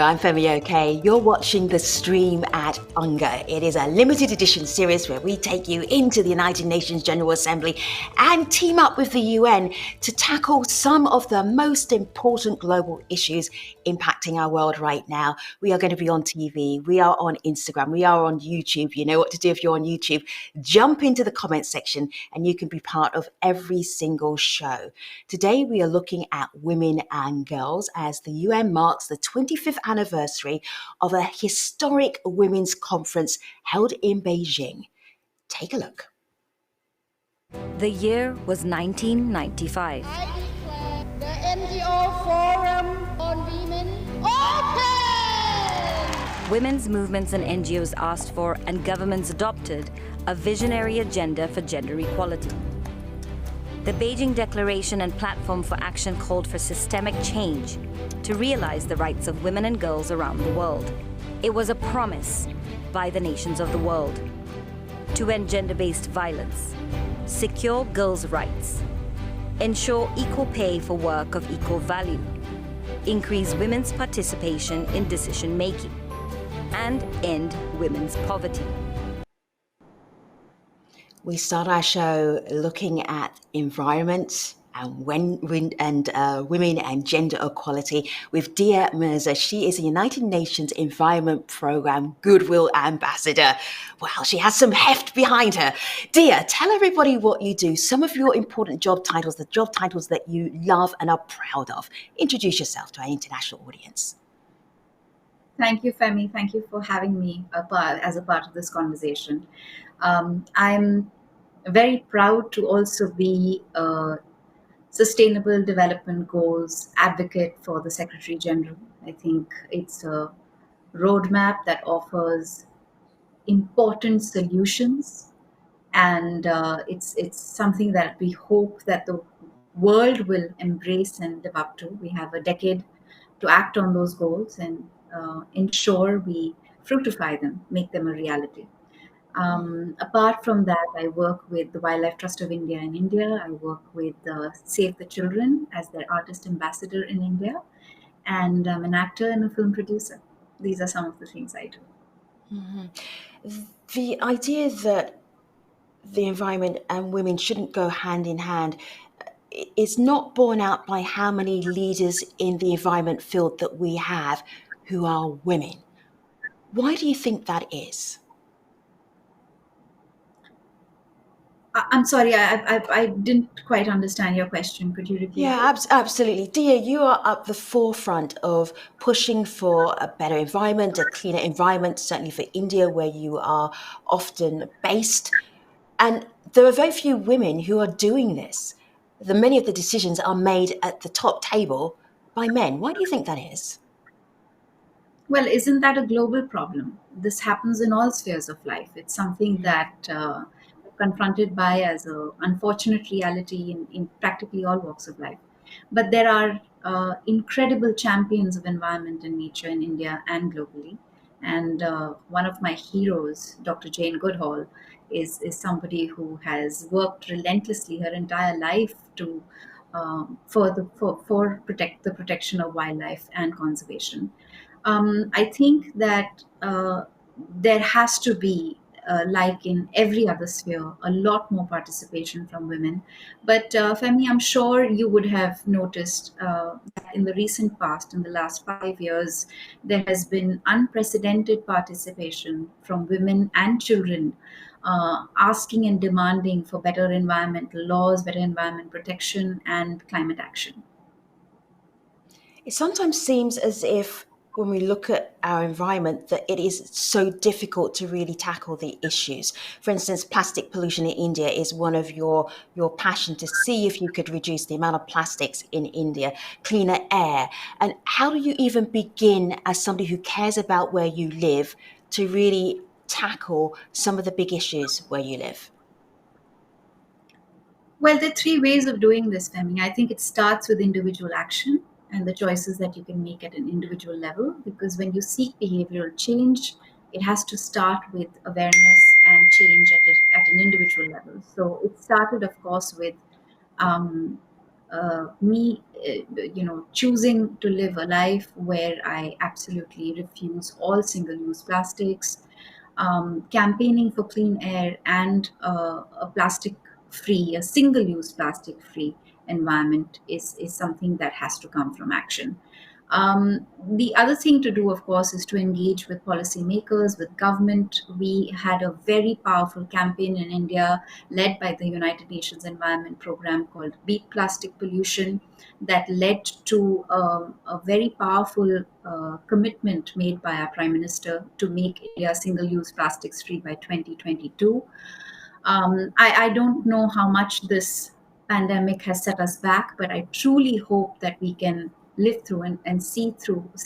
I'm Femi OK. You're watching The Stream at UNGA. It is a limited edition series where we take you into the United Nations General Assembly and team up with the UN to tackle some of the most important global issues impacting our world right now. We are going to be on TV, we are on Instagram, we are on YouTube. You know what to do if you're on YouTube. Jump into the comment section and you can be part of every single show. Today we are looking at women and girls as the UN marks the 25th anniversary of a historic women's conference held in Beijing. Take a look. The year was 1995. I declare the NGO Forum on Women open! Women's movements and NGOs asked for and governments adopted a visionary agenda for gender equality. The Beijing Declaration and Platform for Action called for systemic change to realize the rights of women and girls around the world. It was a promise by the nations of the world to end gender-based violence, secure girls' rights, ensure equal pay for work of equal value, increase women's participation in decision-making, and end women's poverty. We start our show looking at environment and women and gender equality with Dia Mirza. She is a United Nations Environment Programme Goodwill Ambassador. Well, she has some heft behind her. Dia, tell everybody what you do, some of your important job titles, the job titles that you love and are proud of. Introduce yourself to our international audience. Thank you, Femi. Thank you for having me as a part of this conversation. I'm very proud to also be a Sustainable Development Goals advocate for the Secretary General. I think it's a roadmap that offers important solutions, and it's something that we hope that the world will embrace and live up to. We have a decade to act on those goals and ensure we fructify them, make them a reality. Apart from that, I work with the Wildlife Trust of India in India. I work with Save the Children as their artist ambassador in India. And I'm an actor and a film producer. These are some of the things I do. Mm-hmm. The idea that the environment and women shouldn't go hand in hand is not borne out by how many leaders in the environment field that we have who are women. Why do you think that is? I'm sorry, I didn't quite understand your question. Could you repeat? Yeah, absolutely. Dia, you are at the forefront of pushing for a better environment, a cleaner environment, certainly for India, where you are often based. And there are very few women who are doing this. Many of the decisions are made at the top table by men. Why do you think that is? Well, isn't that a global problem? This happens in all spheres of life. It's something that we're confronted by as an unfortunate reality in practically all walks of life. But there are incredible champions of environment and nature in India and globally. And one of my heroes, Dr. Jane Goodall, is somebody who has worked relentlessly her entire life to protect the protection of wildlife and conservation. I think that there has to be, like in every other sphere, a lot more participation from women. But Femi, I'm sure you would have noticed that in the recent past, in the last 5 years, there has been unprecedented participation from women and children asking and demanding for better environmental laws, better environment protection, and climate action. It sometimes seems as if when we look at our environment that it is so difficult to really tackle the issues. For instance, plastic pollution in India is one of your passion to see if you could reduce the amount of plastics in India, cleaner air. And how do you even begin as somebody who cares about where you live to really tackle some of the big issues where you live? Well, there are three ways of doing this, Femi. I think it starts with individual action and the choices that you can make at an individual level. Because when you seek behavioral change, it has to start with awareness and change at an individual level. So it started, of course, with choosing to live a life where I absolutely refuse all single-use plastics, campaigning for clean air and a single-use plastic-free environment is something that has to come from action. The other thing to do, of course, is to engage with policymakers, with government. We had a very powerful campaign in India led by the United Nations Environment Program called Beat Plastic Pollution that led to a very powerful commitment made by our Prime Minister to make India single use plastics free by 2022. I don't know how much this pandemic has set us back, but I truly hope that we can live through and see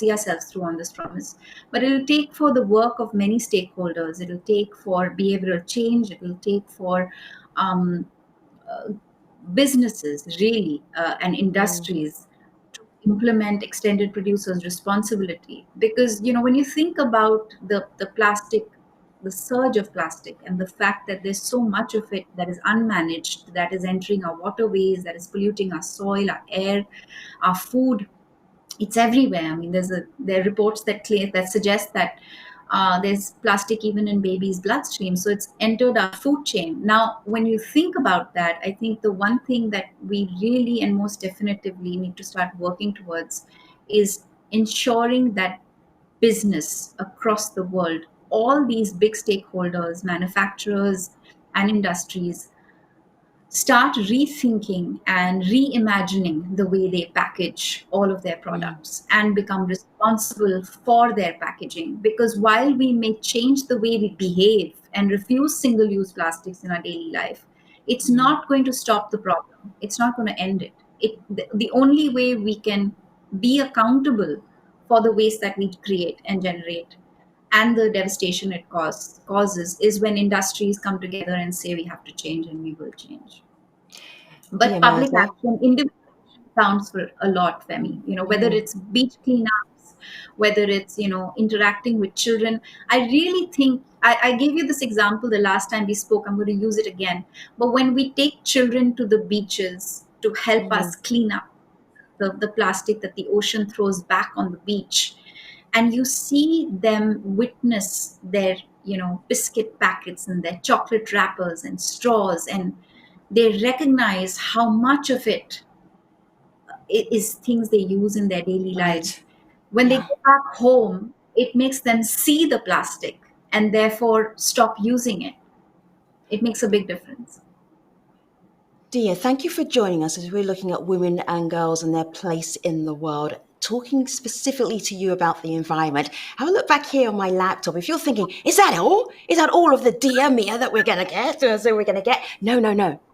ourselves through on this promise. But it'll take for the work of many stakeholders. It'll take for behavioral change. It'll take for um, businesses really and industries to implement extended producers responsibility, because when you think about the plastic, the surge of plastic, and the fact that there's so much of it that is unmanaged, that is entering our waterways, that is polluting our soil, our air, our food, it's everywhere. I mean, there are reports that suggest that there's plastic even in babies' bloodstream, so it's entered our food chain. Now, when you think about that, I think the one thing that we really and most definitively need to start working towards is ensuring that business across the world, all these big stakeholders, manufacturers, and industries start rethinking and reimagining the way they package all of their products and become responsible for their packaging. Because while we may change the way we behave and refuse single use plastics in our daily life, it's not going to stop the problem, it's not going to end it. The only way we can be accountable for the waste that we create and generate and the devastation it causes is when industries come together and say we have to change, and we will change. Dear But public Mirza. action, individual action counts for a lot, Femi. Whether it's beach cleanups, whether it's interacting with children. I really think I gave you this example the last time we spoke. I'm going to use it again. But when we take children to the beaches to help us clean up the plastic that the ocean throws back on the beach, and you see them witness their biscuit packets and their chocolate wrappers and straws, and they recognize how much of it is things they use in their daily lives. Right. When they Yeah. go back home, it makes them see the plastic and therefore stop using it. It makes a big difference. Dia, thank you for joining us as we're looking at women and girls and their place in the world, talking specifically to you about the environment. Have a look back here on my laptop. If you're thinking, is that all? Is that all of the Dia Mia that we're going to get? No,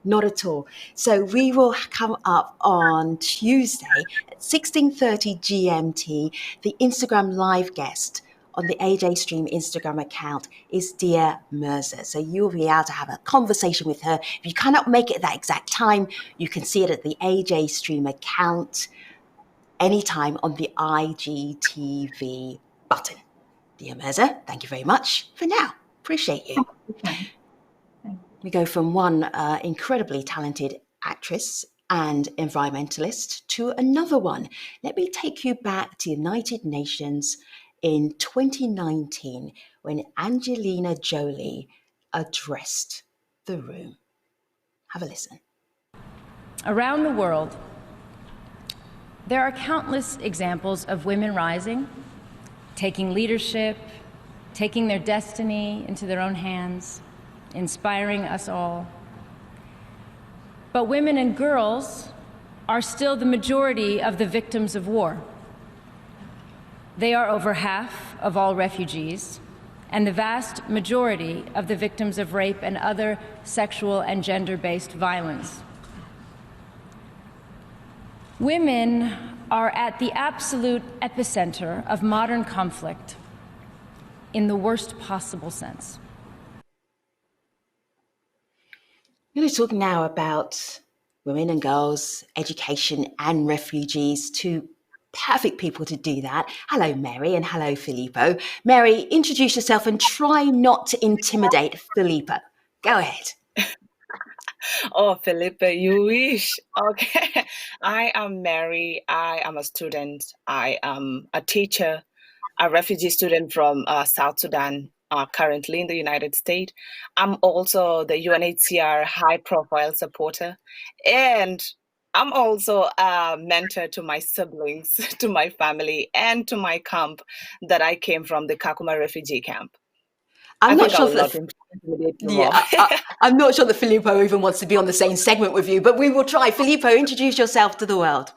not at all. So we will come up on Tuesday at 16:30 GMT. The Instagram live guest on the ajstream Instagram account is Dia Mirza. So you'll be able to have a conversation with her. If you cannot make it at that exact time, you can see it at the ajstream account anytime on the IGTV button. Dia Mirza, thank you very much for now. Appreciate you. We go from one incredibly talented actress and environmentalist to another one. Let me take you back to the United Nations in 2019 when Angelina Jolie addressed the room. Have a listen. Around the world, there are countless examples of women rising, taking leadership, taking their destiny into their own hands, inspiring us all. But women and girls are still the majority of the victims of war. They are over half of all refugees and the vast majority of the victims of rape and other sexual and gender-based violence. Women are at the absolute epicenter of modern conflict in the worst possible sense. I'm going to talk now about women and girls, education and refugees, two perfect people to do that. Hello, Mary, and hello, Filippo. Mary, introduce yourself and try not to intimidate Filippo. Go ahead. Oh, Felipe, you wish. Okay. I am Mary. I am a student. I am a teacher, a refugee student from South Sudan, currently in the United States. I'm also the UNHCR high profile supporter. And I'm also a mentor to my siblings, to my family, and to my camp that I came from, the Kakuma refugee camp. I'm I not think I sure will not that. intimidate you Yeah, more. I'm not sure that Filippo even wants to be on the same segment with you, but we will try. Filippo, introduce yourself to the world.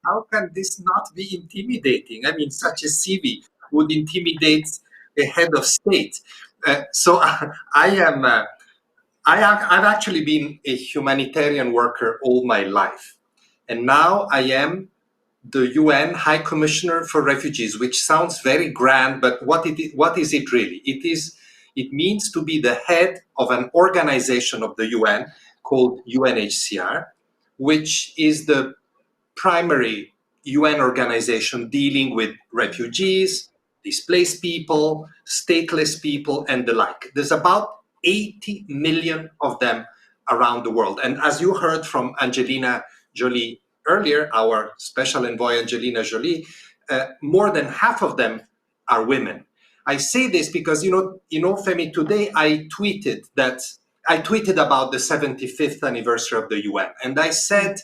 How can this not be intimidating? I mean, such a CV would intimidate a head of state. So I am. I've actually been a humanitarian worker all my life, and now I am the UN High Commissioner for Refugees, which sounds very grand, but what is it really? It means to be the head of an organization of the UN called UNHCR, which is the primary UN organization dealing with refugees, displaced people, stateless people, and the like. There's about 80 million of them around the world. And as you heard from Angelina Jolie earlier, our special envoy Angelina Jolie, more than half of them are women. I say this because Femi, today I tweeted about the 75th anniversary of the UN, and I said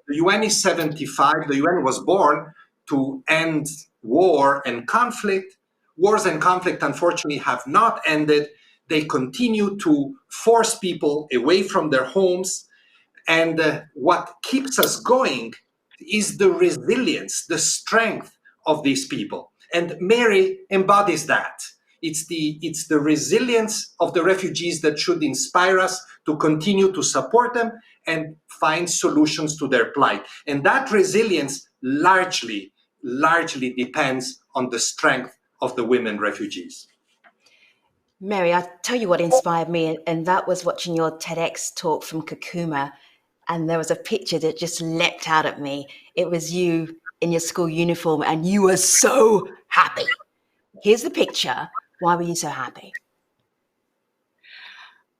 the UN is 75. The UN was born to end war and conflict. Wars and conflict, unfortunately, have not ended. They continue to force people away from their homes. And what keeps us going is the resilience, the strength of these people. And Mary embodies that. It's the resilience of the refugees that should inspire us to continue to support them and find solutions to their plight. And that resilience largely depends on the strength of the women refugees. Mary, I'll tell you what inspired me, and that was watching your TEDx talk from Kakuma. And there was a picture that just leapt out at me. It was you in your school uniform, and you were so happy. Here's the picture. Why were you so happy?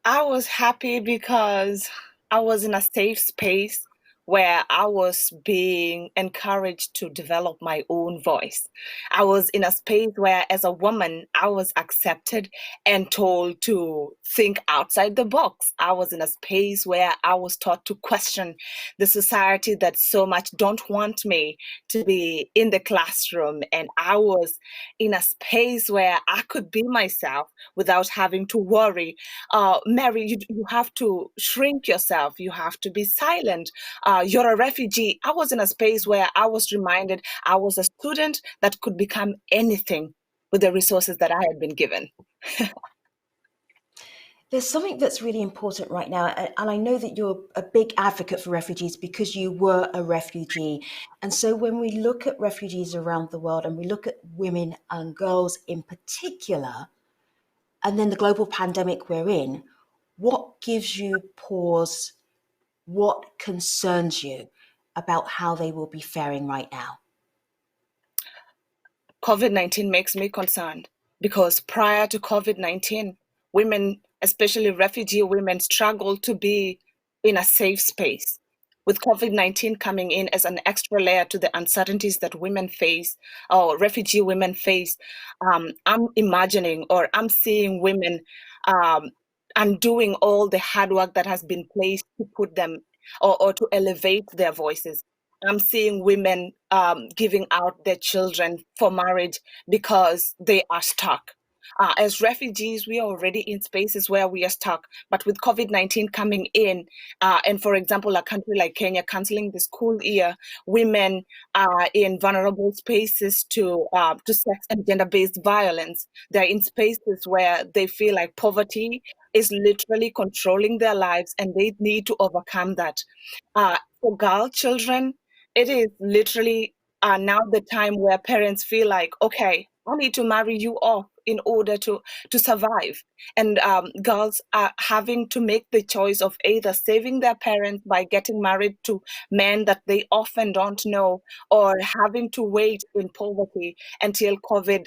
I was happy because I was in a safe space where I was being encouraged to develop my own voice. I was in a space where, as a woman, I was accepted and told to think outside the box. I was in a space where I was taught to question the society that so much don't want me to be in the classroom. And I was in a space where I could be myself without having to worry. Mary, you have to shrink yourself. You have to be silent. You're a refugee. I was in a space where I was reminded I was a student that could become anything with the resources that I had been given. There's something that's really important right now, and I know that you're a big advocate for refugees because you were a refugee. And so when we look at refugees around the world and we look at women and girls in particular, and then the global pandemic we're in, what gives you pause? What concerns you about how they will be faring right now? COVID-19 makes me concerned because prior to COVID-19, women, especially refugee women, struggle to be in a safe space. With COVID-19 coming in as an extra layer to the uncertainties that women face, or refugee women face, I'm imagining or I'm seeing women undoing all the hard work that has been placed to put them or to elevate their voices. I'm seeing women giving out their children for marriage because they are stuck. As refugees, we are already in spaces where we are stuck. But with COVID-19 coming in, and for example, a country like Kenya canceling the school year, women are in vulnerable spaces to sex and gender-based violence. They're in spaces where they feel like poverty is literally controlling their lives, and they need to overcome that. For girl children, it is literally now the time where parents feel like, okay, I need to marry you off in order to survive. And girls are having to make the choice of either saving their parents by getting married to men that they often don't know, or having to wait in poverty until COVID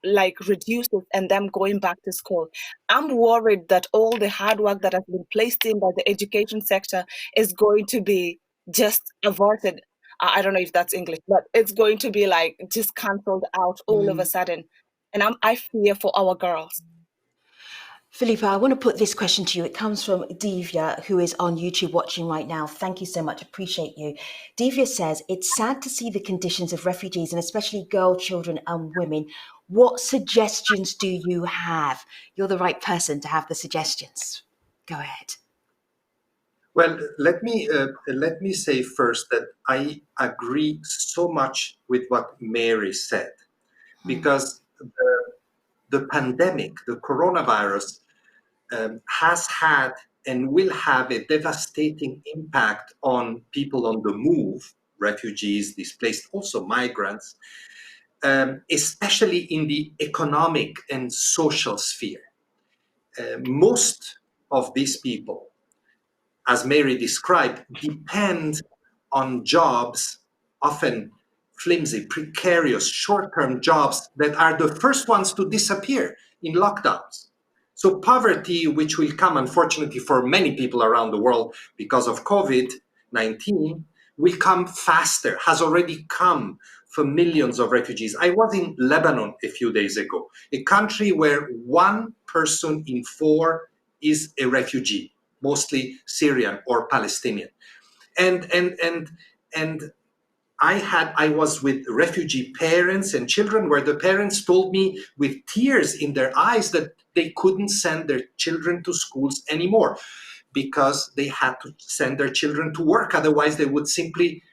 like reduces and them going back to school. I'm worried that all the hard work that has been placed in by the education sector is going to be just averted. I don't know if that's English, but it's going to be like just cancelled out all of a sudden. And I fear for our girls. Philippa, I want to put this question to you. It comes from Divya, who is on YouTube watching right now. Thank you so much. Appreciate you. Divya says, it's sad to see the conditions of refugees and especially girl children and women. What suggestions do you have? You're the right person to have the suggestions. Go ahead. Well, let me say first that I agree so much with what Mary said, because the pandemic, the coronavirus, has had and will have a devastating impact on people on the move, refugees, displaced, also migrants, especially in the economic and social sphere. Most of these people, as Mary described, depend on jobs, often flimsy, precarious, short-term jobs that are the first ones to disappear in lockdowns. So poverty, which will come, unfortunately, for many people around the world because of COVID-19, will come faster, has already come for millions of refugees. I was in Lebanon a few days ago, a country where 1 person in 4 is a refugee, mostly Syrian or Palestinian. And I was with refugee parents and children where the parents told me with tears in their eyes that they couldn't send their children to schools anymore because they had to send their children to work. Otherwise, they would simply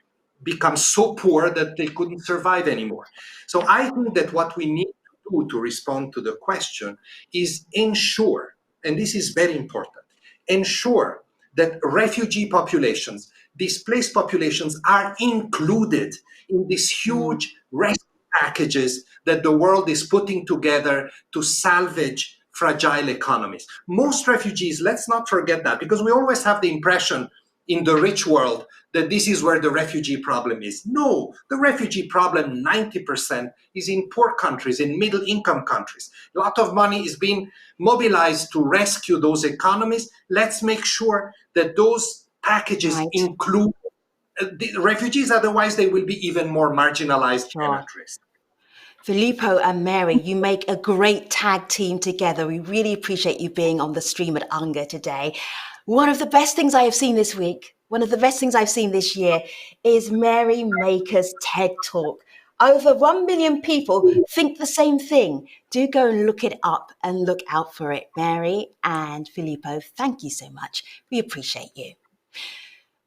become so poor that they couldn't survive anymore. So I think that what we need to do to respond to the question is ensure, and this is very important, ensure that refugee populations, displaced populations are included in these huge rescue packages that the world is putting together to salvage fragile economies. Most refugees, let's not forget that, because we always have the impression in the rich world that this is where the refugee problem is. No, the refugee problem, 90%, is in poor countries, in middle income countries. A lot of money is being mobilized to rescue those economies. Let's make sure that those packages include the refugees, otherwise they will be even more marginalized and at risk. Filippo and Mary, you make a great tag team together. We really appreciate you being on the stream at UNGA today. One of the best things I have seen this week, one of the best things I've seen this year is Mary Maker's TED Talk. Over 1 million people think the same thing. Do go and look it up and look out for it. Mary and Filippo, thank you so much. We appreciate you.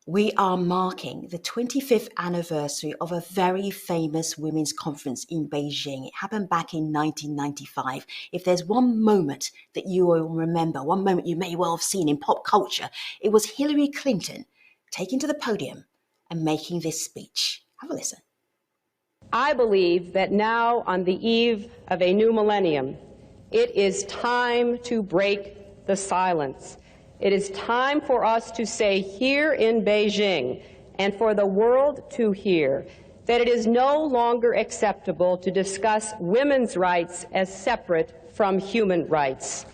We are marking the 25th anniversary of a very famous women's conference in Beijing. It happened back in 1995. If there's one moment that you will remember, one moment you may well have seen in pop culture, it was Hillary Clinton taking to the podium and making this speech. Have a listen. I believe that now, on the eve of a new millennium, it is time to break the silence. It is time for us to say here in Beijing, and for the world to hear, that it is no longer acceptable to discuss women's rights as separate from human rights.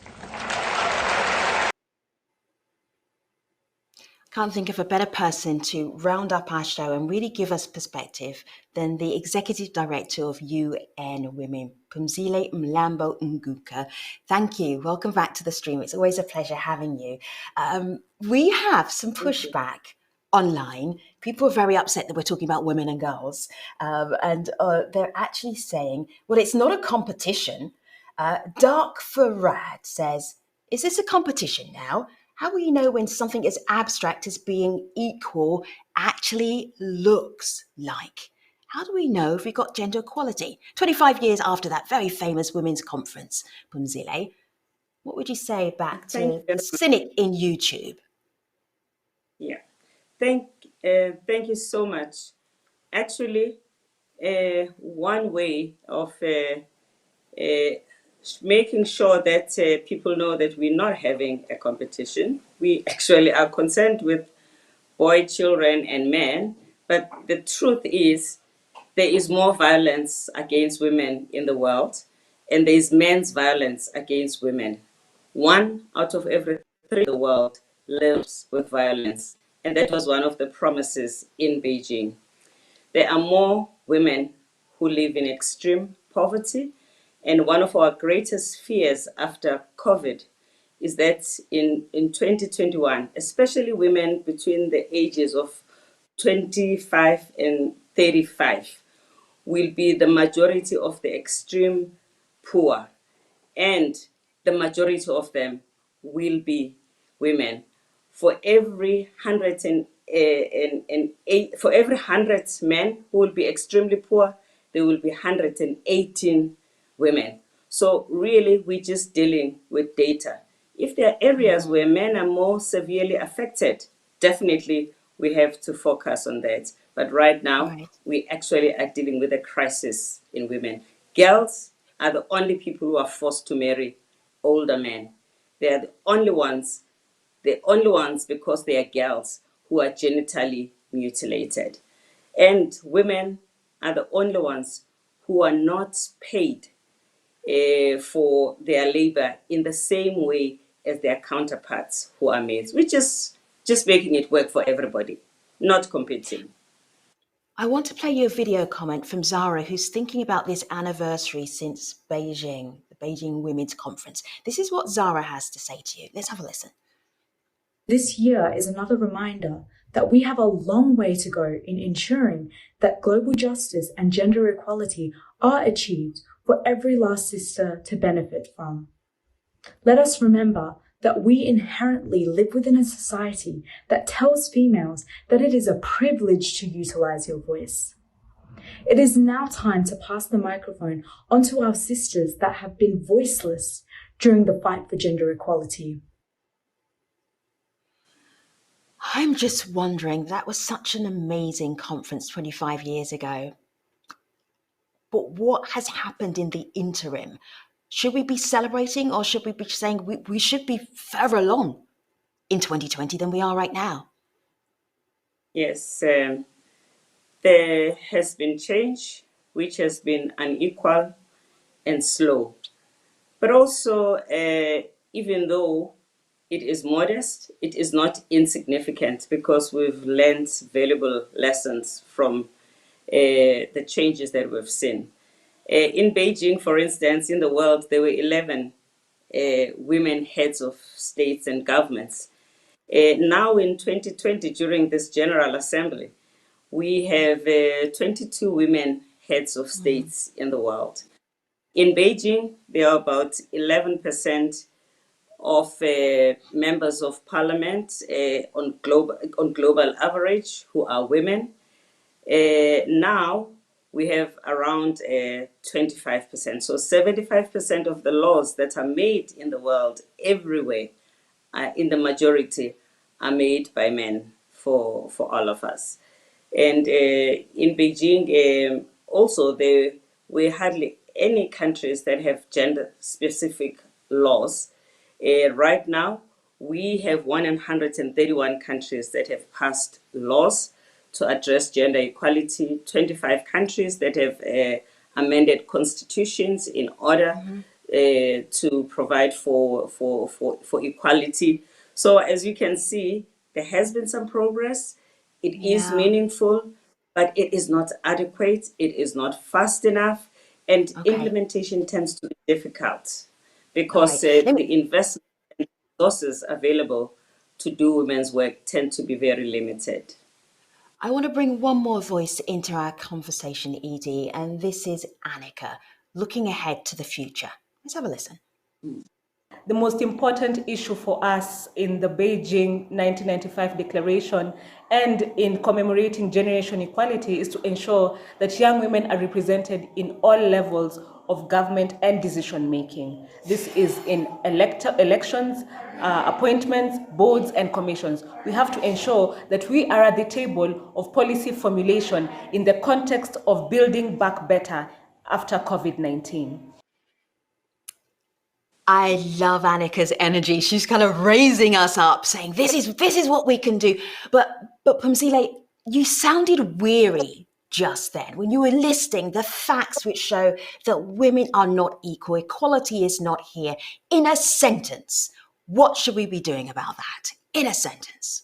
Can't think of a better person to round up our show and really give us perspective than the Executive Director of UN Women, Phumzile Mlambo Nguka. Thank you. Welcome back to the stream. It's always a pleasure having you. We have some pushback online. People are very upset that we're talking about women and girls. And they're actually saying, well, it's not a competition. Dark Farad says, is this a competition now? How will you know when something as abstract as being equal actually looks like? How do we know if we got gender equality? 25 years after that very famous women's conference, Phumzile, what would you say back to the cynic in YouTube? Yeah, thank you so much. Actually, one way of making sure that people know that we're not having a competition. We actually are concerned with boy children and men, but the truth is there is more violence against women in the world. And there is men's violence against women. 1 out of every 3 in the world lives with violence. And that was one of the promises in Beijing. There are more women who live in extreme poverty. And one of our greatest fears after COVID is that in 2021, especially women between the ages of 25 and 35, will be the majority of the extreme poor, and the majority of them will be women. For every 100 men who will be extremely poor, there will be 118 women. So really, we're just dealing with data. If there are areas where men are more severely affected, definitely we have to focus on that. But right now, Right. we actually are dealing with a crisis in women. Girls are the only people who are forced to marry older men. They are the only ones because they are girls who are genitally mutilated. And women are the only ones who are not paid for their labor in the same way as their counterparts who are males, which is just making it work for everybody, not competing. I want to play you a video comment from Zara, who's thinking about this anniversary since Beijing, the Beijing Women's Conference. This is what Zara has to say to you. Let's have a listen. This year is another reminder that we have a long way to go in ensuring that global justice and gender equality are achieved for every last sister to benefit from. Let us remember that we inherently live within a society that tells females that it is a privilege to utilize your voice. It is now time to pass the microphone onto our sisters that have been voiceless during the fight for gender equality. I'm just wondering, that was such an amazing conference 25 years ago. But what has happened in the interim? Should we be celebrating, or should we be saying we should be further along in 2020 than we are right now? Yes, there has been change, which has been unequal and slow. But also, even though it is modest, it is not insignificant because we've learned valuable lessons from the changes that we've seen. In Beijing, for instance, in the world, there were 11 women heads of states and governments. Now in 2020, during this General Assembly, we have 22 women heads of states in the world. In Beijing, there are about 11% of members of parliament on global average who are women. Now we have around 25%. So 75% of the laws that are made in the world everywhere, in the majority, are made by men for all of us. And in Beijing, also there were hardly any countries that have gender-specific laws. Right now, we have 131 countries that have passed laws to address gender equality, 25 countries that have amended constitutions in order to provide for equality. So as you can see, there has been some progress. It is meaningful, but it is not adequate. It is not fast enough. And implementation tends to be difficult because the investment and resources available to do women's work tend to be very limited. I want to bring one more voice into our conversation, Edie, and this is Annika, looking ahead to the future. Let's have a listen. The most important issue for us in the Beijing 1995 declaration and in commemorating generation equality is to ensure that young women are represented in all levels of government and decision making. This is in elections, appointments, boards, and commissions. We have to ensure that we are at the table of policy formulation in the context of building back better after COVID-19. I love Annika's energy. She's kind of raising us up, saying, this is what we can do. But Pumzile, you sounded weary just then, when you were listing the facts which show that women are not equal, equality is not here, in a sentence, what should we be doing about that? In a sentence.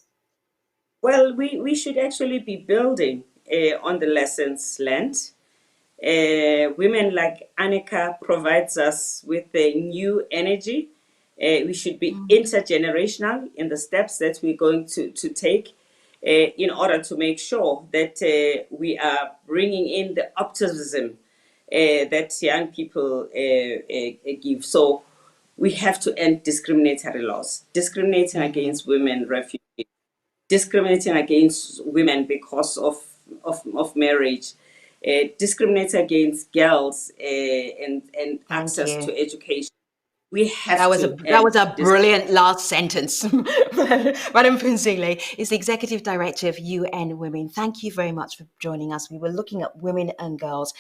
Well, we should actually be building on the lessons learned. Women like Annika provides us with a new energy. We should be intergenerational in the steps that we're going to take in order to make sure that we are bringing in the optimism that young people give. So we have to end discriminatory laws, discriminating against women, refugees, discriminating against women because of marriage, discriminating against girls and access to education. We have That was a this. brilliant last sentence. Madam Phunzile is the Executive Director of UN Women. Thank you very much for joining us. We were looking at women and girls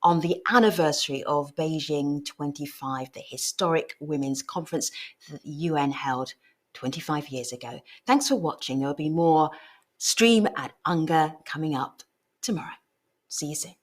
on the anniversary of Beijing 25, the historic women's conference that the UN held 25 years ago. Thanks for watching. There'll be more Stream at UNGA coming up tomorrow. See you soon.